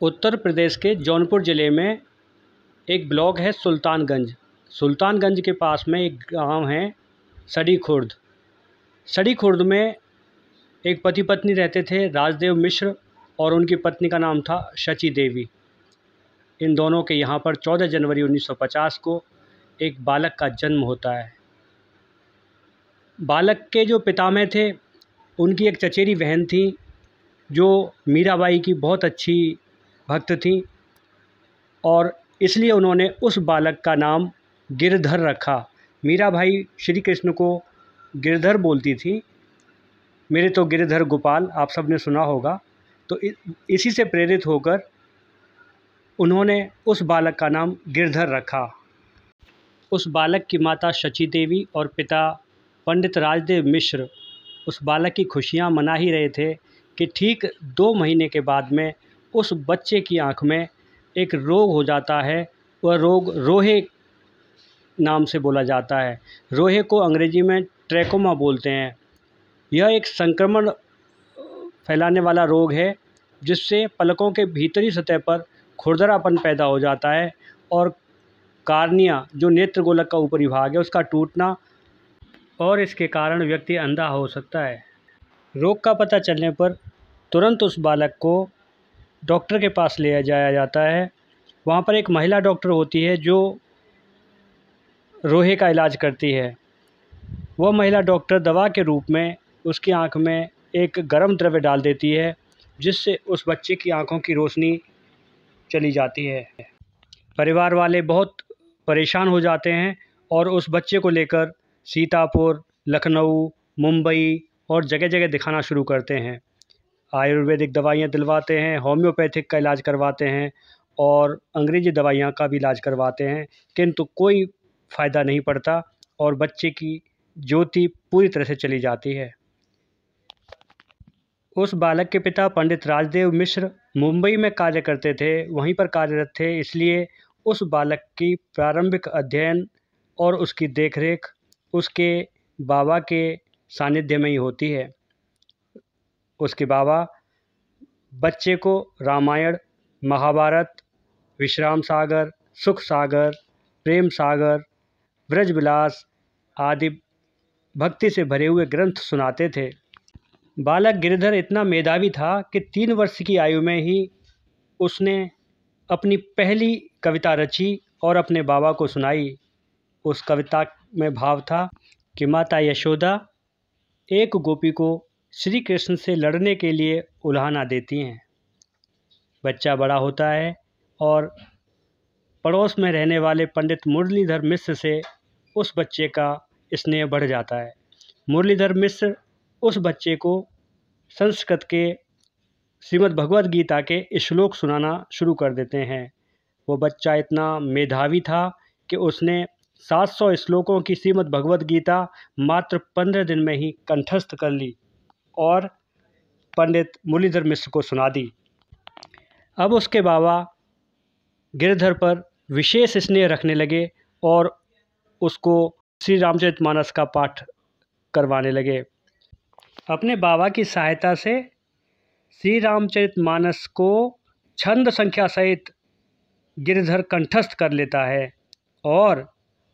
उत्तर प्रदेश के जौनपुर ज़िले में एक ब्लॉक है सुल्तानगंज। सुल्तानगंज के पास में एक गांव है सड़ी खुर्द। सड़ी खुर्द में एक पति पत्नी रहते थे, राजदेव मिश्र, और उनकी पत्नी का नाम था शची देवी। इन दोनों के यहाँ पर 14 जनवरी 1950 को एक बालक का जन्म होता है। बालक के जो पितामह थे, उनकी एक चचेरी बहन थी जो मीराबाई की बहुत अच्छी भक्त थी, और इसलिए उन्होंने उस बालक का नाम गिरधर रखा। मीराबाई श्री कृष्ण को गिरधर बोलती थी, मेरे तो गिरधर गोपाल, आप सब ने सुना होगा। तो इसी से प्रेरित होकर उन्होंने उस बालक का नाम गिरधर रखा। उस बालक की माता शची देवी और पिता पंडित राजदेव मिश्र उस बालक की खुशियां मना ही रहे थे कि ठीक 2 महीने के बाद में उस बच्चे की आंख में एक रोग हो जाता है। वह रोग रोहे नाम से बोला जाता है। रोहे को अंग्रेजी में ट्रैकोमा बोलते हैं। यह एक संक्रमण फैलाने वाला रोग है जिससे पलकों के भीतरी सतह पर खुरदरापन पैदा हो जाता है और कार्निया, जो नेत्र गोलक का ऊपरी भाग है, उसका टूटना, और इसके कारण व्यक्ति अंधा हो सकता है। रोग का पता चलने पर तुरंत उस बालक को डॉक्टर के पास ले जाया जाता है। वहाँ पर एक महिला डॉक्टर होती है जो रोहे का इलाज करती है। वह महिला डॉक्टर दवा के रूप में उसकी आंख में एक गर्म द्रव्य डाल देती है, जिससे उस बच्चे की आंखों की रोशनी चली जाती है। परिवार वाले बहुत परेशान हो जाते हैं और उस बच्चे को लेकर सीतापुर, लखनऊ, मुंबई और जगह जगह दिखाना शुरू करते हैं। आयुर्वेदिक दवाइयाँ दिलवाते हैं, होम्योपैथिक का इलाज करवाते हैं और अंग्रेजी दवाइयाँ का भी इलाज करवाते हैं, किंतु कोई फ़ायदा नहीं पड़ता और बच्चे की ज्योति पूरी तरह से चली जाती है। उस बालक के पिता पंडित राजदेव मिश्र मुंबई में कार्य करते थे, वहीं पर कार्यरत थे, इसलिए उस बालक की प्रारंभिक अध्ययन और उसकी देखरेख उसके बाबा के सानिध्य में ही होती है। उसके बाबा बच्चे को रामायण, महाभारत, विश्राम सागर, सुख सागर, प्रेम सागर, ब्रजविलास आदि भक्ति से भरे हुए ग्रंथ सुनाते थे। बालक गिरधर इतना मेधावी था कि 3 वर्ष की आयु में ही उसने अपनी पहली कविता रची और अपने बाबा को सुनाई। उस कविता में भाव था कि माता यशोदा एक गोपी को श्री कृष्ण से लड़ने के लिए उलाहना देती हैं। बच्चा बड़ा होता है और पड़ोस में रहने वाले पंडित मुरलीधर मिश्र से उस बच्चे का स्नेह बढ़ जाता है। मुरलीधर मिश्र उस बच्चे को संस्कृत के श्रीमद् भगवद गीता के श्लोक सुनाना शुरू कर देते हैं। वो बच्चा इतना मेधावी था कि उसने 700 श्लोकों की श्रीमद् भगवद गीता मात्र 15 दिन में ही कंठस्थ कर ली और पंडित मुरलीधर मिश्र को सुना दी। अब उसके बाबा गिरधर पर विशेष स्नेह रखने लगे और उसको श्री रामचरितमानस का पाठ करवाने लगे। अपने बाबा की सहायता से श्री रामचरितमानस को छंद संख्या सहित गिरधर कंठस्थ कर लेता है और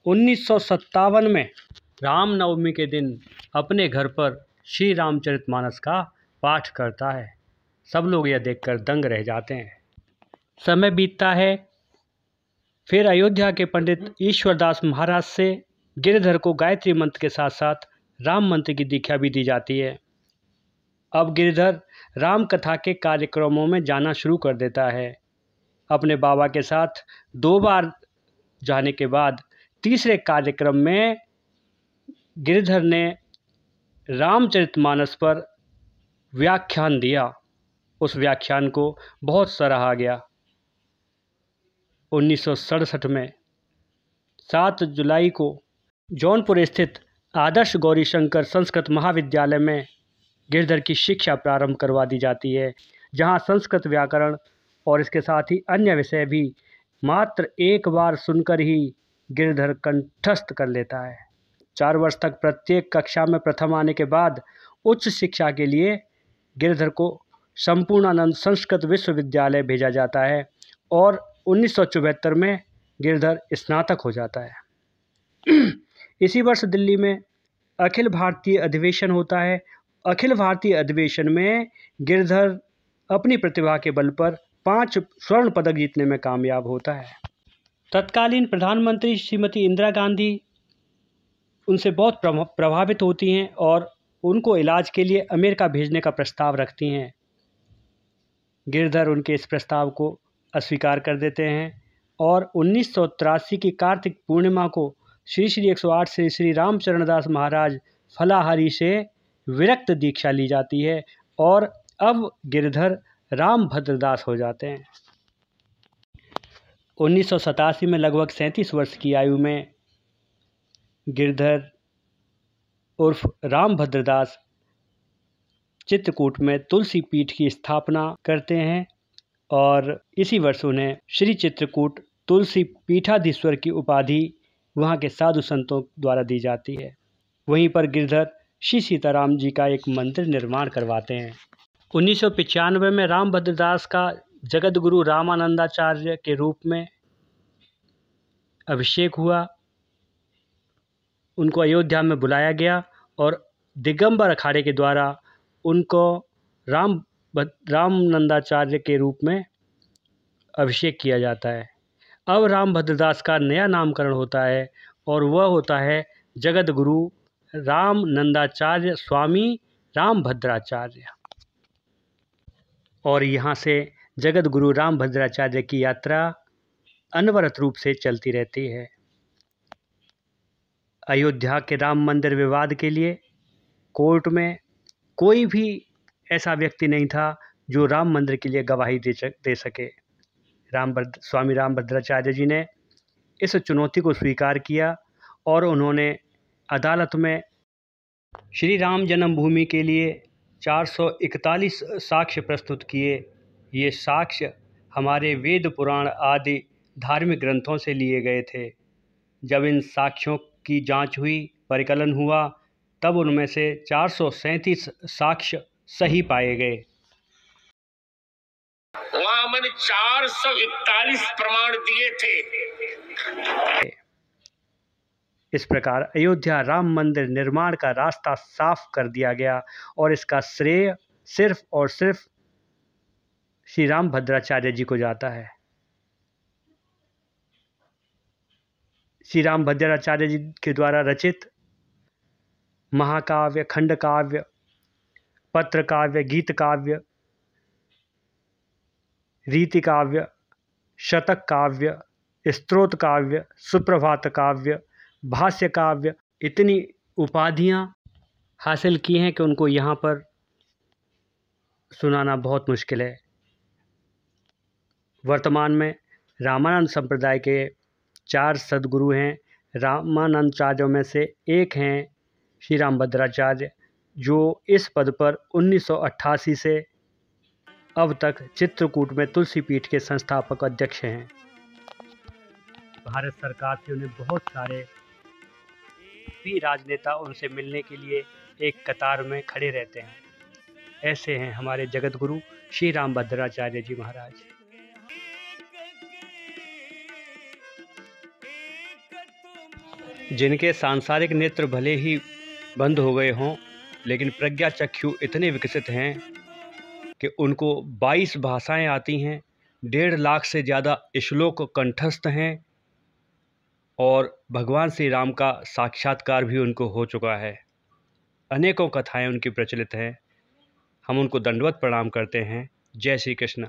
1957 में रामनवमी के दिन अपने घर पर श्री रामचरितमानस का पाठ करता है। सब लोग यह देखकर दंग रह जाते हैं। समय बीतता है, फिर अयोध्या के पंडित ईश्वरदास महाराज से गिरधर को गायत्री मंत्र के साथ साथ राम मंत्र की दीक्षा भी दी जाती है। अब गिरधर राम कथा के कार्यक्रमों में जाना शुरू कर देता है। अपने बाबा के साथ 2 बार जाने के बाद तीसरे कार्यक्रम में गिरधर ने रामचरितमानस पर व्याख्यान दिया। उस व्याख्यान को बहुत सराहा गया। 1967 में 7 जुलाई को जौनपुर स्थित आदर्श गौरीशंकर संस्कृत महाविद्यालय में गिरधर की शिक्षा प्रारंभ करवा दी जाती है, जहां संस्कृत व्याकरण और इसके साथ ही अन्य विषय भी मात्र 1 बार सुनकर ही गिरधर कंठस्थ कर लेता है। 4 वर्ष तक प्रत्येक कक्षा में प्रथम आने के बाद उच्च शिक्षा के लिए गिरधर को संपूर्णानंद संस्कृत विश्वविद्यालय भेजा जाता है और 1974 में गिरधर स्नातक हो जाता है। इसी वर्ष दिल्ली में अखिल भारतीय अधिवेशन होता है। अखिल भारतीय अधिवेशन में गिरधर अपनी प्रतिभा के बल पर 5 स्वर्ण पदक जीतने में कामयाब होता है। तत्कालीन प्रधानमंत्री श्रीमती इंदिरा गांधी उनसे बहुत प्रभावित होती हैं और उनको इलाज के लिए अमेरिका भेजने का प्रस्ताव रखती हैं। गिरधर उनके इस प्रस्ताव को अस्वीकार कर देते हैं और 1983 की कार्तिक पूर्णिमा को श्री श्री 108 से श्री रामचरणदास महाराज फलाहारी से विरक्त दीक्षा ली जाती है और अब गिरधर रामभद्रदास हो जाते हैं। 1987 में लगभग 37 वर्ष की आयु में गिरधर उर्फ रामभद्रदास चित्रकूट में तुलसी पीठ की स्थापना करते हैं और इसी वर्ष उन्हें श्री चित्रकूट तुलसी पीठाधीश्वर की उपाधि वहाँ के साधु संतों द्वारा दी जाती है। वहीं पर गिरधर श्री सीताराम जी का एक मंदिर निर्माण करवाते हैं। 1995 में रामभद्रदास का जगत गुरु रामानंदाचार्य के रूप में अभिषेक हुआ। उनको अयोध्या में बुलाया गया और दिगंबर अखाड़े के द्वारा उनको रामानंदाचार्य के रूप में अभिषेक किया जाता है। अब रामभद्रदास का नया नामकरण होता है और वह होता है जगत गुरु रामनंदाचार्य स्वामी रामभद्राचार्य। और यहाँ से जगत गुरु रामभद्राचार्य की यात्रा अनवरत रूप से चलती रहती है। अयोध्या के राम मंदिर विवाद के लिए कोर्ट में कोई भी ऐसा व्यक्ति नहीं था जो राम मंदिर के लिए गवाही दे सके। स्वामी रामभद्राचार्य जी ने इस चुनौती को स्वीकार किया और उन्होंने अदालत में श्री राम जन्मभूमि के लिए 441 साक्ष्य प्रस्तुत किए। ये साक्ष्य हमारे वेद पुराण आदि धार्मिक ग्रंथों से लिए गए थे। जब इन साक्ष्यों की जांच हुई, परिकलन हुआ, तब उनमें से 437 साक्ष्य सही पाए गए। वहां मैंने 441 प्रमाण दिए थे। इस प्रकार अयोध्या राम मंदिर निर्माण का रास्ता साफ कर दिया गया और इसका श्रेय सिर्फ और सिर्फ श्री रामभद्राचार्य जी को जाता है। श्री रामभद्राचार्य जी के द्वारा रचित महाकाव्य, खंडकाव्य, पत्र काव्य, गीत काव्य, रीति काव्य, शतक काव्य, स्तोत्र काव्य, सुप्रभात काव्य, भाष्य काव्य, इतनी उपाधियां हासिल की हैं कि उनको यहाँ पर सुनाना बहुत मुश्किल है। वर्तमान में रामानंद संप्रदाय के 4 सद्गुरु हैं। रामानंदाचार्यों में से एक हैं श्री रामभद्राचार्य, जो इस पद पर 1988 से अब तक चित्रकूट में तुलसी पीठ के संस्थापक अध्यक्ष हैं। भारत सरकार से उन्हें बहुत सारे भी राजनेता उनसे मिलने के लिए एक कतार में खड़े रहते हैं। ऐसे हैं हमारे जगत गुरु श्री रामभद्राचार्य जी महाराज। जिनके सांसारिक नेत्र भले ही बंद हो गए हों, लेकिन प्रज्ञा चक्षु इतने विकसित हैं कि उनको 22 भाषाएं आती हैं, 1.5 लाख से ज़्यादा श्लोक कंठस्थ हैं और भगवान श्री राम का साक्षात्कार भी उनको हो चुका है। अनेकों कथाएं उनकी प्रचलित हैं। हम उनको दंडवत प्रणाम करते हैं। जय श्री कृष्ण।